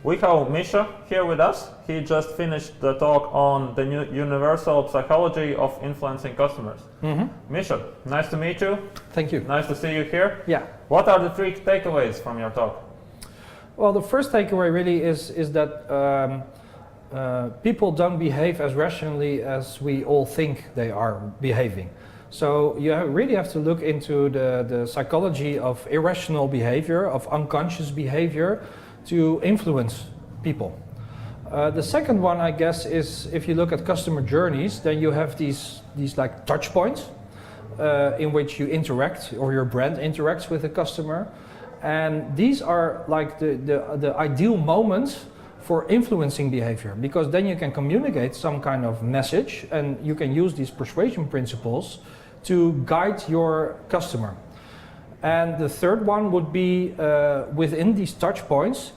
We have Mischa here with us. He just finished the talk on the new universal psychology of influencing customers. Mischa, nice to meet you. Thank you. Nice to see you here. Yeah. What are the 3 takeaways from your talk? Well, the first takeaway really is that people don't behave as rationally as we all think they are behaving. So you really have to look into the psychology of irrational behavior, of unconscious behavior, to influence people. The second one, I guess, is if you look at customer journeys, then you have these like touch points in which you interact, or your brand interacts with the customer, and these are like the ideal moments for influencing behavior, because then you can communicate some kind of message and you can use these persuasion principles to guide your customer. And the third one would be within these touch points,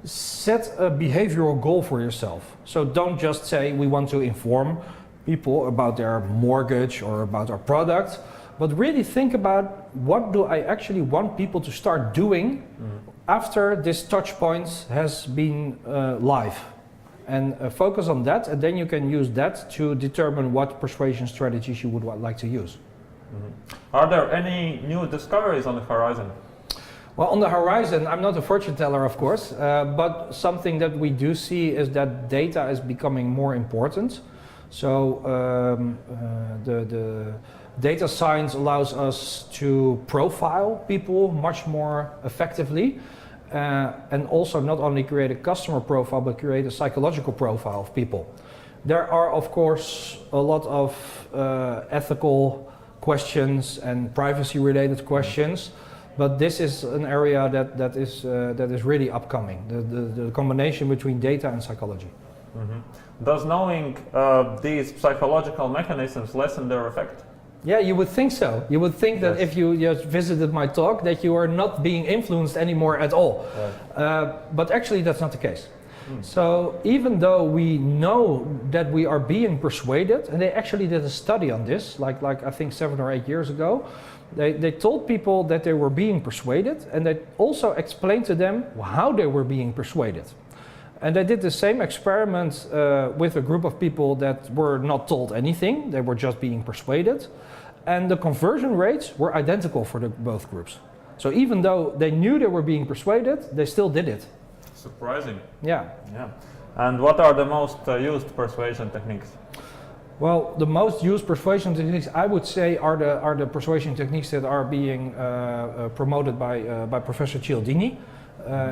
set a behavioral goal for yourself. So don't just say we want to inform people about their mortgage or about our product, but really think about what do I actually want people to start doing after this touch point has been live. And focus on that, and then you can use that to determine what persuasion strategies you would like to use. Are there any new discoveries on the horizon? Well, on the horizon, I'm not a fortune teller, of course, but something that we do see is that data is becoming more important. So the data science allows us to profile people much more effectively, and also not only create a customer profile, but create a psychological profile of people. There are, of course, a lot of ethical questions and privacy-related questions, but this is an area that is really upcoming. The combination between data and psychology. Does knowing these psychological mechanisms lessen their effect? Yeah, you would think so. You would think that Yes. if you just visited my talk, that you are not being influenced anymore at all. Right. But actually, that's not the case. So even though we know that we are being persuaded, and they actually did a study on this, like I think 7 or 8 years ago, they told people that they were being persuaded, and they also explained to them how they were being persuaded. And they did the same experiment with a group of people that were not told anything, they were just being persuaded, and the conversion rates were identical for both groups. So even though they knew they were being persuaded, they still did it. Surprising. Yeah. Yeah. And what are the most used persuasion techniques? Well, the most used persuasion techniques, I would say, are the persuasion techniques that are being promoted by Professor Cialdini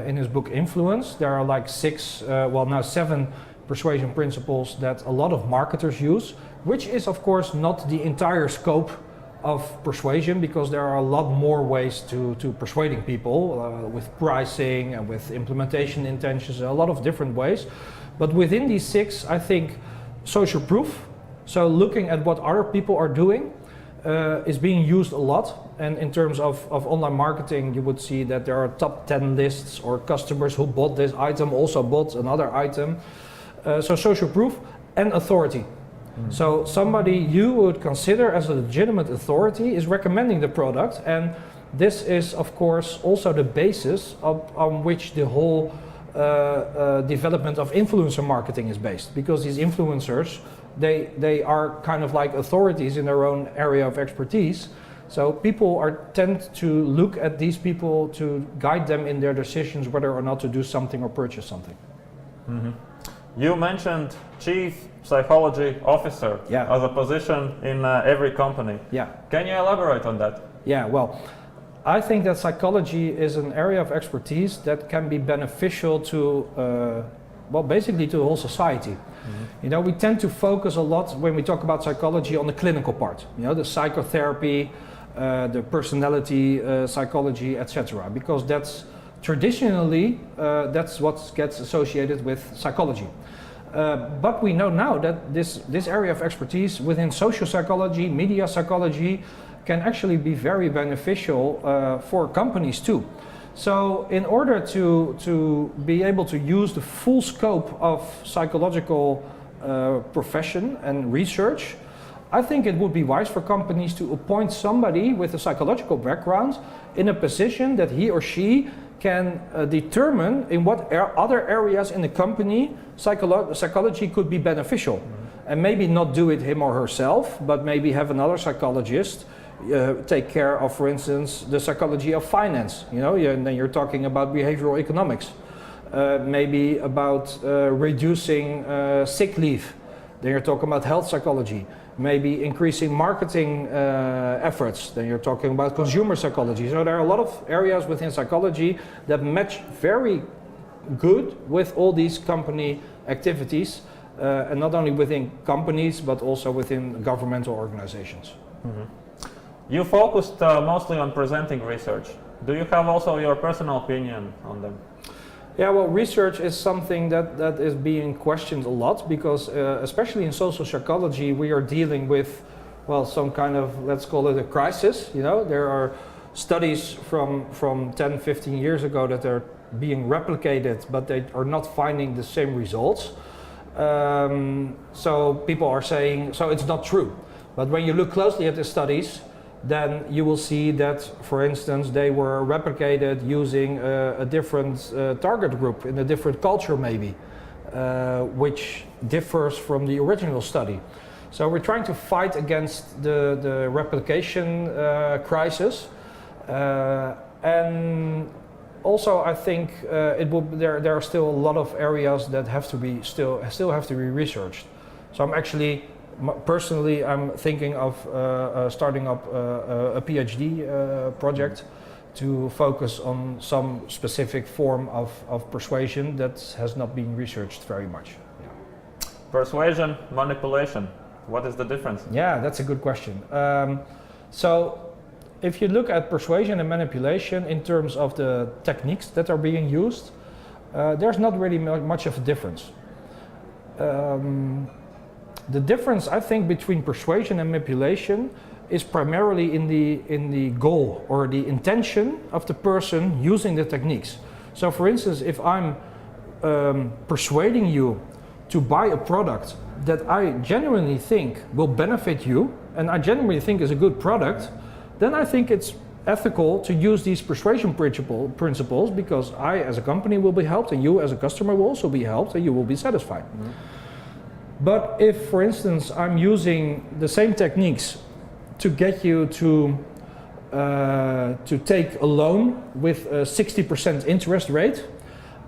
in his book Influence. There are like 7 persuasion principles that a lot of marketers use, which is of course not the entire scope of persuasion, because there are a lot more ways to persuading people with pricing and with implementation intentions, a lot of different ways. But within these 6, I think social proof, so looking at what other people are doing, is being used a lot. And in terms of online marketing, you would see that there are top 10 lists, or customers who bought this item also bought another item. So social proof and authority. So somebody you would consider as a legitimate authority is recommending the product, and this is of course also the basis on which the whole development of influencer marketing is based, because these influencers, they are kind of like authorities in their own area of expertise. So people tend to look at these people to guide them in their decisions whether or not to do something or purchase something. You mentioned Chief Psychology Officer as a position in every company. Yeah. Can you elaborate on that? Yeah, well, I think that psychology is an area of expertise that can be beneficial to, basically to the whole society. You know, we tend to focus a lot when we talk about psychology on the clinical part, you know, the psychotherapy, the personality psychology, etc. Because that's traditionally, that's what gets associated with psychology. But we know now that this area of expertise within social psychology, media psychology, can actually be very beneficial for companies too. So in order to be able to use the full scope of psychological profession and research, I think it would be wise for companies to appoint somebody with a psychological background in a position that he or she can determine in what other areas in the company psychology could be beneficial. And maybe not do it him or herself, but maybe have another psychologist take care of, for instance, the psychology of finance. You know, and then you're talking about behavioral economics. Maybe about reducing sick leave. Then you're talking about health psychology. Maybe increasing marketing efforts. Then you're talking about consumer psychology. So there are a lot of areas within psychology that match very good with all these company activities, and not only within companies but also within governmental organizations. Mm-hmm. You focused mostly on presenting research. Do you have also your personal opinion on them? Yeah, well, research is something that is being questioned a lot because especially in social psychology we are dealing with, well, some kind of, let's call it a crisis. You know, there are studies from 10, 15 years ago that are being replicated, but they are not finding the same results. So people are saying, so it's not true. But when you look closely at the studies, then you will see that, for instance, they were replicated using a different target group in a different culture maybe, which differs from the original study. So we're trying to fight against the replication crisis. And also I think there are still a lot of areas that have to be still have to be researched. So I'm actually personally, I'm thinking of starting up a PhD project to focus on some specific form of persuasion that has not been researched very much. Yeah. Persuasion, manipulation, what is the difference? Yeah, that's a good question. So if you look at persuasion and manipulation in terms of the techniques that are being used, there's not really much of a difference. The difference, I think, between persuasion and manipulation is primarily in the goal or the intention of the person using the techniques. So, for instance, if I'm persuading you to buy a product that I genuinely think will benefit you, and I genuinely think is a good product, then I think it's ethical to use these persuasion principles because I, as a company, will be helped, and you, as a customer, will also be helped, and you will be satisfied. Mm-hmm. But if, for instance, I'm using the same techniques to get you to take a loan with a 60% interest rate,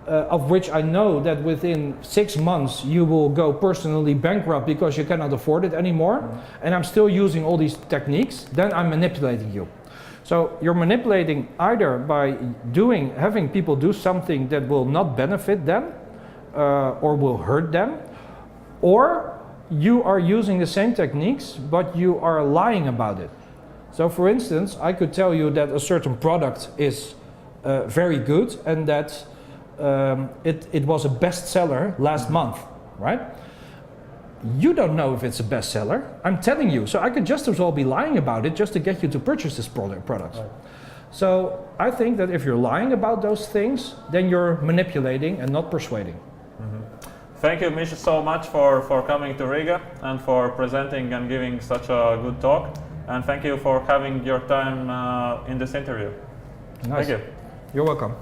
of which I know that within 6 months you will go personally bankrupt because you cannot afford it anymore, and I'm still using all these techniques, then I'm manipulating you. So you're manipulating either by having people do something that will not benefit them or will hurt them, or you are using the same techniques, but you are lying about it. So for instance, I could tell you that a certain product is very good and that it was a bestseller last month, right? You don't know if it's a bestseller. I'm telling you. So I could just as well be lying about it just to get you to purchase this product. Right. So I think that if you're lying about those things, then you're manipulating and not persuading. Mm-hmm. Thank you, Mischa, so much for coming to Riga and for presenting and giving such a good talk. And thank you for having your time in this interview. Nice. Thank you. You're welcome.